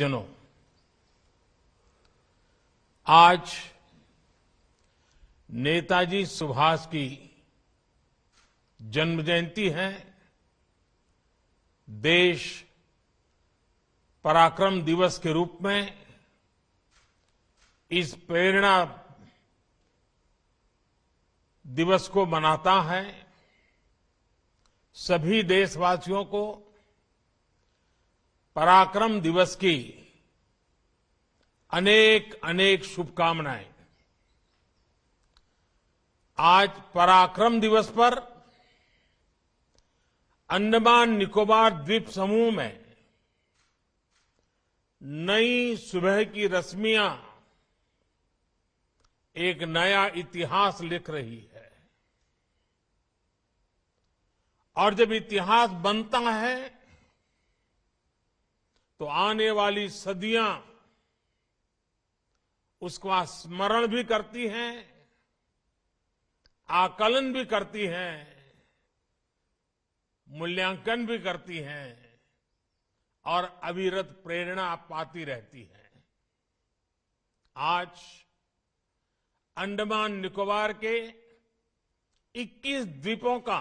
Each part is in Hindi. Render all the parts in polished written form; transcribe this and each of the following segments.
जनों, आज नेताजी सुभाष की जन्म जयंती है। देश पराक्रम दिवस के रूप में इस प्रेरणा दिवस को मनाता है। सभी देशवासियों को पराक्रम दिवस की अनेक अनेक शुभकामनाएं। आज पराक्रम दिवस पर अंडमान निकोबार द्वीप समूह में नई सुबह की रश्मियां एक नया इतिहास लिख रही है। और जब इतिहास बनता है तो आने वाली सदियां उसका स्मरण भी करती हैं, आकलन भी करती हैं, मूल्यांकन भी करती हैं और अविरत प्रेरणा पाती रहती हैं। आज अंडमान निकोबार के 21 द्वीपों का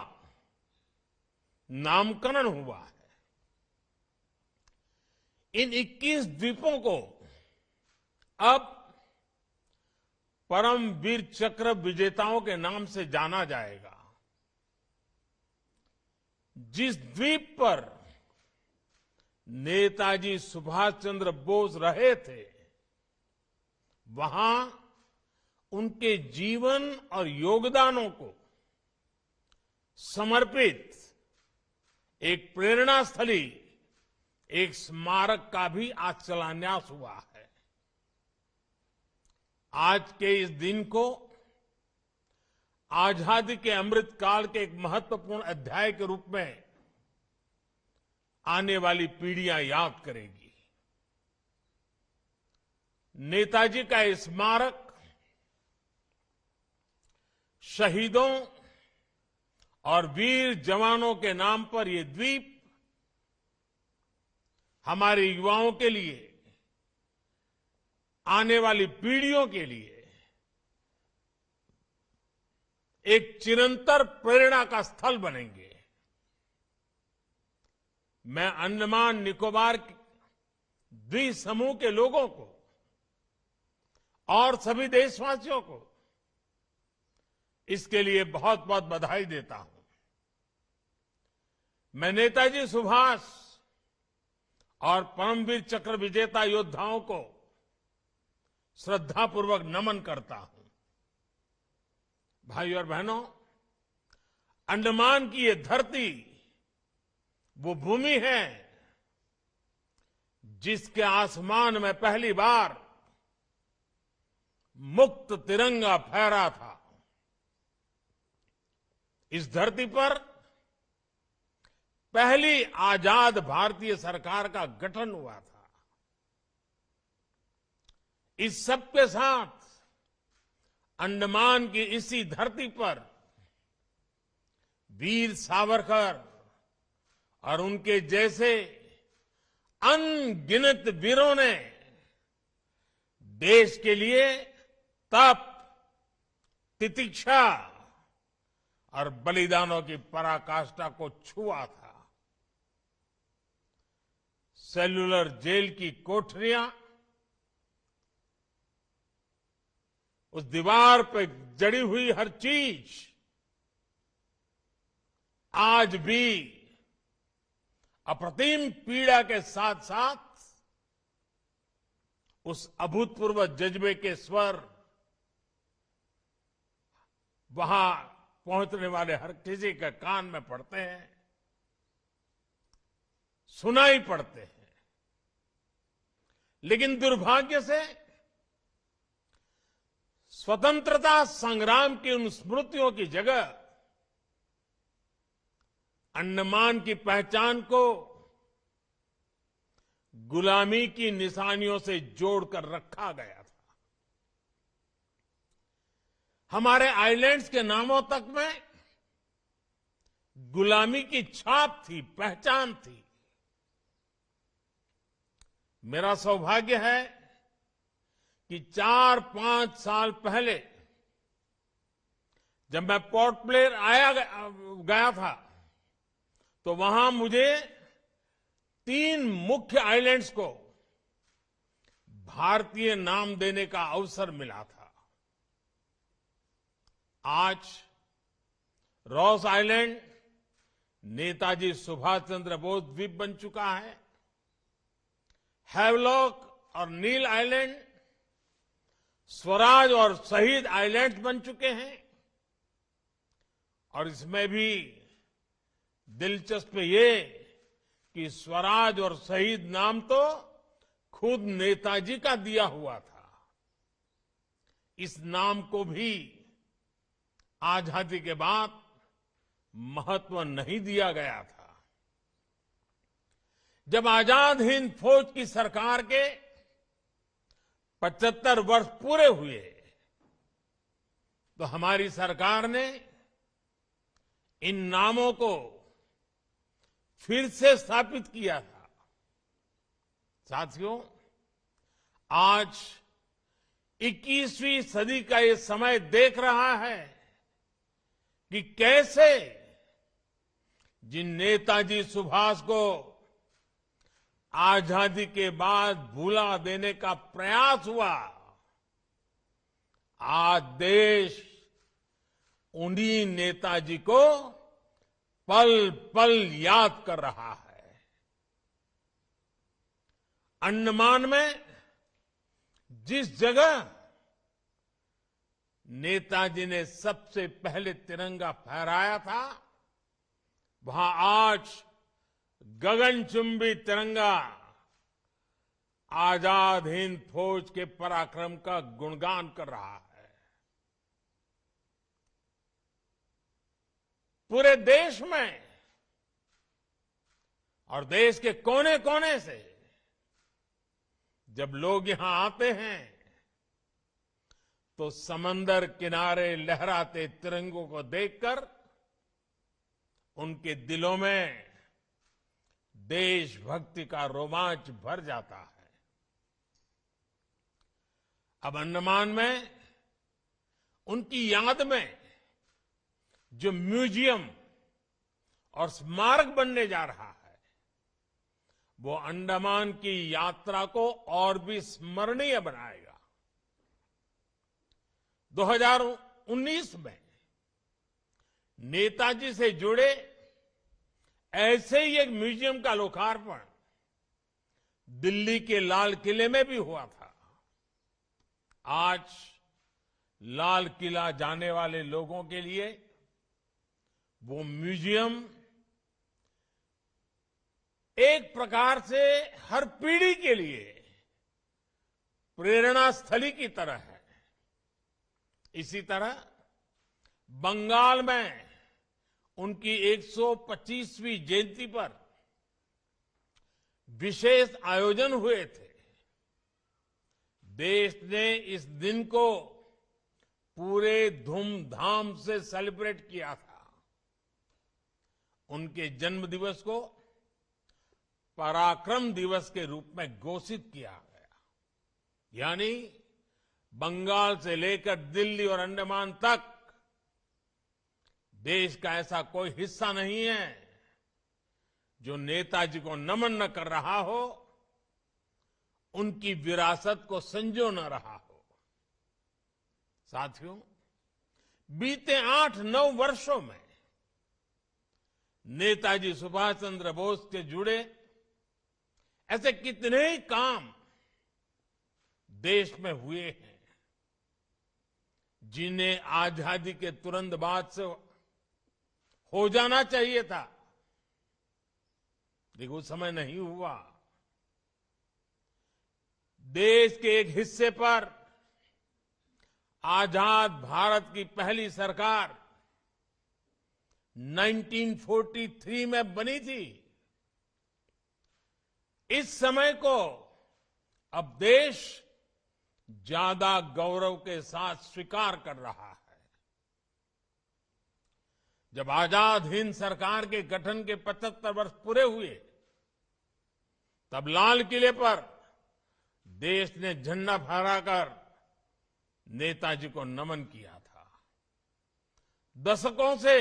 नामकरण हुआ है। इन 21 द्वीपों को अब परमवीर चक्र विजेताओं के नाम से जाना जाएगा। जिस द्वीप पर नेताजी सुभाष चंद्र बोस रहे थे, वहां उनके जीवन और योगदानों को समर्पित एक प्रेरणा स्थली, एक स्मारक का भी आज शिलान्यास हुआ है। आज के इस दिन को आजादी के अमृत काल के एक महत्वपूर्ण अध्याय के रूप में आने वाली पीढ़ियां याद करेगी। नेताजी का ये स्मारक शहीदों और वीर जवानों के नाम पर ये द्वीप हमारे युवाओं के लिए, आने वाली पीढ़ियों के लिए एक चिरंतर प्रेरणा का स्थल बनेंगे। मैं अंडमान निकोबार द्वीप समूह के लोगों को और सभी देशवासियों को इसके लिए बहुत बहुत बधाई देता हूं। मैं नेताजी सुभाष और परमवीर चक्र विजेता योद्धाओं को श्रद्धापूर्वक नमन करता हूं। भाइयों और बहनों, अंडमान की ये धरती वो भूमि है जिसके आसमान में पहली बार मुक्त तिरंगा फहरा था। इस धरती पर पहली आजाद भारतीय सरकार का गठन हुआ था। इस सब के साथ अंडमान की इसी धरती पर वीर सावरकर और उनके जैसे अनगिनत वीरों ने देश के लिए तप, तितिक्षा और बलिदानों की पराकाष्ठा को छुआ था। सेल्युलर जेल की कोठरियां, उस दीवार पर जड़ी हुई हर चीज आज भी अप्रतिम पीड़ा के साथ साथ उस अभूतपूर्व जज्बे के स्वर वहां पहुंचने वाले हर किसी के कान में पड़ते हैं, सुनाई पड़ते हैं। लेकिन दुर्भाग्य से स्वतंत्रता संग्राम की उन स्मृतियों की जगह अंडमान की पहचान को गुलामी की निशानियों से जोड़कर रखा गया था। हमारे आइलैंड्स के नामों तक में गुलामी की छाप थी, पहचान थी। मेरा सौभाग्य है कि 4-5 साल पहले जब मैं पोर्ट ब्लेयर गया था तो वहां मुझे 3 मुख्य आइलैंड्स को भारतीय नाम देने का अवसर मिला था। आज रॉस आइलैंड नेताजी सुभाष चंद्र बोस द्वीप बन चुका है। हैवलॉक और नील आइलैंड स्वराज और शहीद आइलैंड बन चुके हैं। और इसमें भी दिलचस्प ये कि स्वराज और शहीद नाम तो खुद नेताजी का दिया हुआ था। इस नाम को भी आजादी के बाद महत्व नहीं दिया गया था। जब आजाद हिंद फौज की सरकार के 75 वर्ष पूरे हुए तो हमारी सरकार ने इन नामों को फिर से स्थापित किया था। साथियों, आज 21वीं सदी का ये समय देख रहा है कि कैसे जिन नेताजी सुभाष को आजादी के बाद भुला देने का प्रयास हुआ, आज देश उन्हीं नेताजी को पल पल याद कर रहा है। अंडमान में जिस जगह नेताजी ने सबसे पहले तिरंगा फहराया था, वहां आज गगनचुंबी तिरंगा आजाद हिंद फौज के पराक्रम का गुणगान कर रहा है। पूरे देश में और देश के कोने कोने से जब लोग यहां आते हैं तो समंदर किनारे लहराते तिरंगों को देखकर उनके दिलों में देशभक्ति का रोमांच भर जाता है। अब अंडमान में उनकी याद में जो म्यूजियम और स्मारक बनने जा रहा है, वो अंडमान की यात्रा को और भी स्मरणीय बनाएगा। 2019 में नेताजी से जुड़े ऐसे ही एक म्यूजियम का लोकार्पण दिल्ली के लाल किले में भी हुआ था। आज लाल किला जाने वाले लोगों के लिए वो म्यूजियम एक प्रकार से हर पीढ़ी के लिए प्रेरणा स्थली की तरह है। इसी तरह बंगाल में उनकी 125वीं जयंती पर विशेष आयोजन हुए थे। देश ने इस दिन को पूरे धूमधाम से सेलिब्रेट किया था। उनके जन्म दिवस को पराक्रम दिवस के रूप में घोषित किया गया। यानी बंगाल से लेकर दिल्ली और अंडमान तक देश का ऐसा कोई हिस्सा नहीं है जो नेताजी को नमन न कर रहा हो, उनकी विरासत को संजो न रहा हो। साथियों, बीते 8-9 वर्षों में नेताजी सुभाष चंद्र बोस के जुड़े ऐसे कितने ही काम देश में हुए हैं जिन्हें आजादी के तुरंत बाद से हो जाना चाहिए था, लेकिन उस समय नहीं हुआ। देश के एक हिस्से पर आजाद भारत की पहली सरकार 1943 में बनी थी। इस समय को अब देश ज्यादा गौरव के साथ स्वीकार कर रहा है। जब आजाद हिंद सरकार के गठन के 75 वर्ष पूरे हुए, तब लाल किले पर देश ने झंडा फहराकर नेताजी को नमन किया था। दशकों से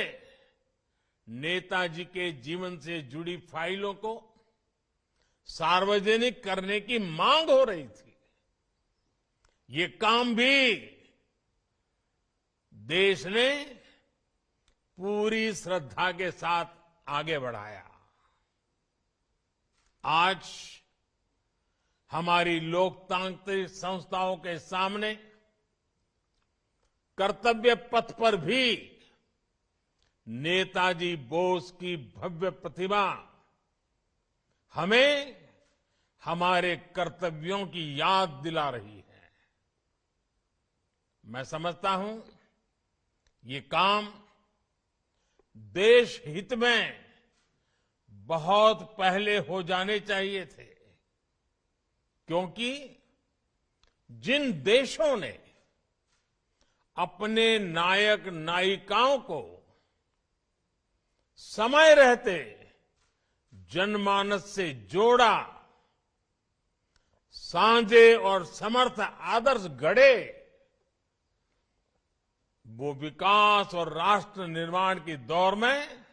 नेताजी के जीवन से जुड़ी फाइलों को सार्वजनिक करने की मांग हो रही थी। ये काम भी देश ने पूरी श्रद्धा के साथ आगे बढ़ाया। आज हमारी लोकतांत्रिक संस्थाओं के सामने कर्तव्य पथ पर भी नेताजी बोस की भव्य प्रतिमा हमें हमारे कर्तव्यों की याद दिला रही है। मैं समझता हूं ये काम देश हित में बहुत पहले हो जाने चाहिए थे, क्योंकि जिन देशों ने अपने नायक नायिकाओं को समय रहते जनमानस से जोड़ा, साझे और समर्थ आदर्श गढ़े, वो विकास और राष्ट्र निर्माण की दौर में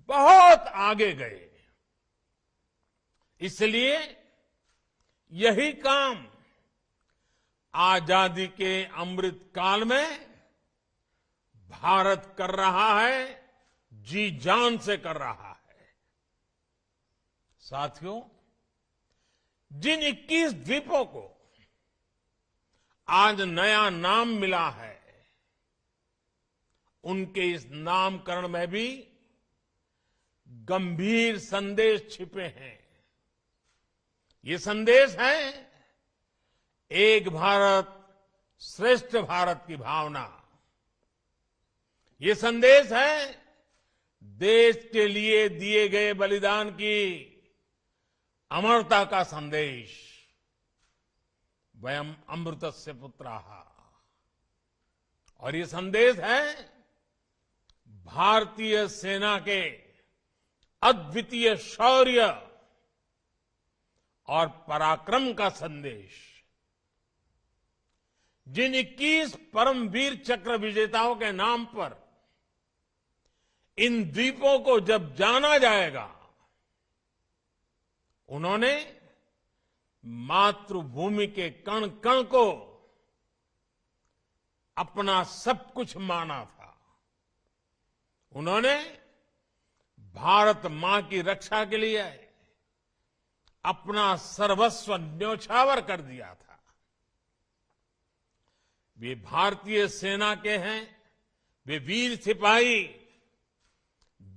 बहुत आगे गए। इसलिए यही काम आजादी के अमृत काल में भारत कर रहा है, जी जान से कर रहा है। साथियों, जिन 21 द्वीपों को आज नया नाम मिला है, उनके इस नामकरण में भी गंभीर संदेश छिपे हैं। ये संदेश है एक भारत श्रेष्ठ भारत की भावना। ये संदेश है देश के लिए दिए गए बलिदान की अमरता का संदेश। वयम अमृतस्य पुत्राः। और ये संदेश है भारतीय सेना के अद्वितीय शौर्य और पराक्रम का संदेश। जिन 21 परमवीर चक्र विजेताओं के नाम पर इन द्वीपों को जब जाना जाएगा, उन्होंने मातृभूमि के कण कण को अपना सब कुछ माना था। उन्होंने भारत मां की रक्षा के लिए अपना सर्वस्व न्योछावर कर दिया था। वे भारतीय सेना के हैं, वे वीर सिपाही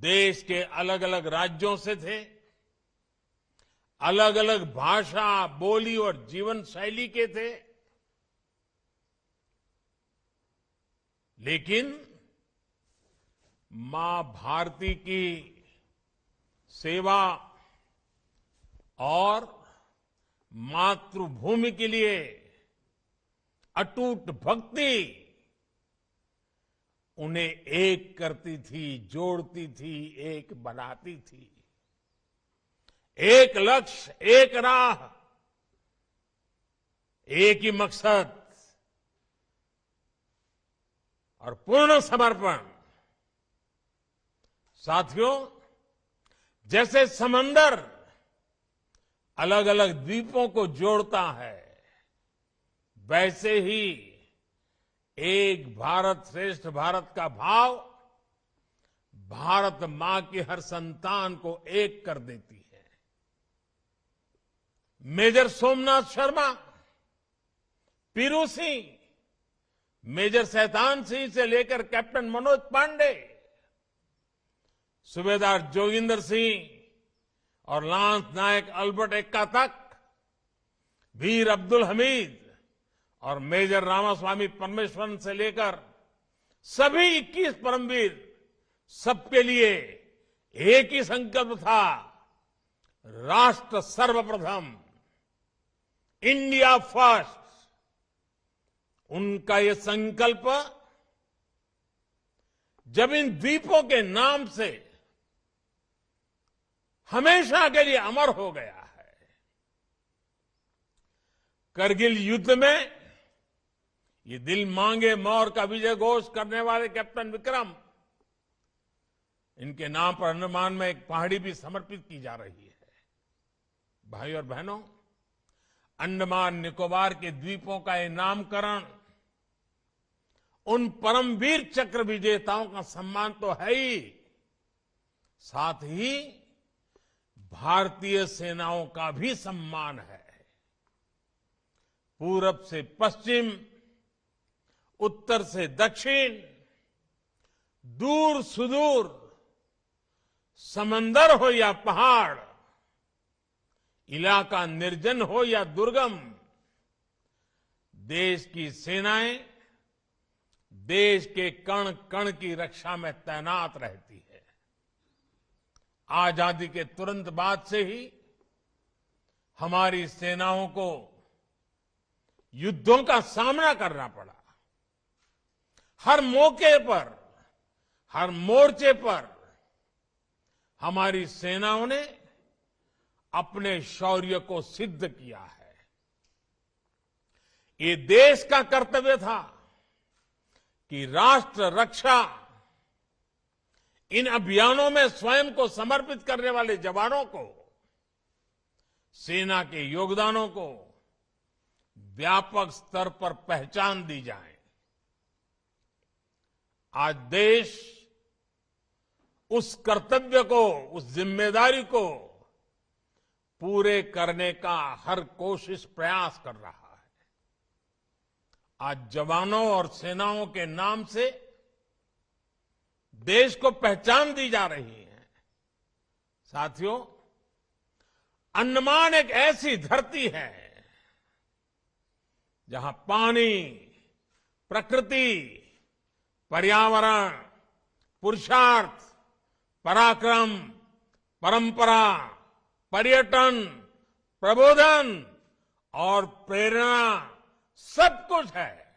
देश के अलग अलग राज्यों से थे, अलग अलग भाषा, बोली और जीवन शैली के थे, लेकिन मां भारती की सेवा और मातृभूमि के लिए अटूट भक्ति उन्हें एक करती थी, जोड़ती थी, एक बनाती थी। एक लक्ष्य, एक राह, एक ही मकसद और पूर्ण समर्पण। साथियों, जैसे समंदर अलग अलग द्वीपों को जोड़ता है, वैसे ही एक भारत श्रेष्ठ भारत का भाव भारत मां की हर संतान को एक कर देती है। मेजर सोमनाथ शर्मा, पीरू सिंह, मेजर शैतान सिंह से लेकर कैप्टन मनोज पांडे, सूबेदार जोगिंदर सिंह और लांस नायक अल्बर्ट एक्का तक, वीर अब्दुल हमीद और मेजर रामास्वामी परमेश्वरन से लेकर सभी 21 परमवीर, सबके लिए एक ही संकल्प था, राष्ट्र सर्वप्रथम, इंडिया फर्स्ट। उनका ये संकल्प जब इन द्वीपों के नाम से हमेशा के लिए अमर हो गया है, करगिल युद्ध में ये दिल मांगे मोर का विजय घोष करने वाले कैप्टन विक्रम, इनके नाम पर अंडमान में एक पहाड़ी भी समर्पित की जा रही है। भाई और बहनों, अंडमान निकोबार के द्वीपों का ये नामकरण उन परमवीर चक्र विजेताओं का सम्मान तो है ही, साथ ही भारतीय सेनाओं का भी सम्मान है। पूरब से पश्चिम, उत्तर से दक्षिण, दूर सुदूर, समंदर हो या पहाड़, इलाका निर्जन हो या दुर्गम, देश की सेनाएं देश के कण कण की रक्षा में तैनात रहती है। आजादी के तुरंत बाद से ही हमारी सेनाओं को युद्धों का सामना करना पड़ा। हर मौके पर, हर मोर्चे पर हमारी सेनाओं ने अपने शौर्य को सिद्ध किया है। ये देश का कर्तव्य था कि राष्ट्र रक्षा इन अभियानों में स्वयं को समर्पित करने वाले जवानों को, सेना के योगदानों को व्यापक स्तर पर पहचान दी जाए। आज देश उस कर्तव्य को, उस जिम्मेदारी को पूरे करने का हर कोशिश प्रयास कर रहा है। आज जवानों और सेनाओं के नाम से देश को पहचान दी जा रही है। साथियों, अंडमान एक ऐसी धरती है जहां पानी, प्रकृति, पर्यावरण, पुरुषार्थ, पराक्रम, परंपरा, पर्यटन, प्रबोधन और प्रेरणा सब कुछ है।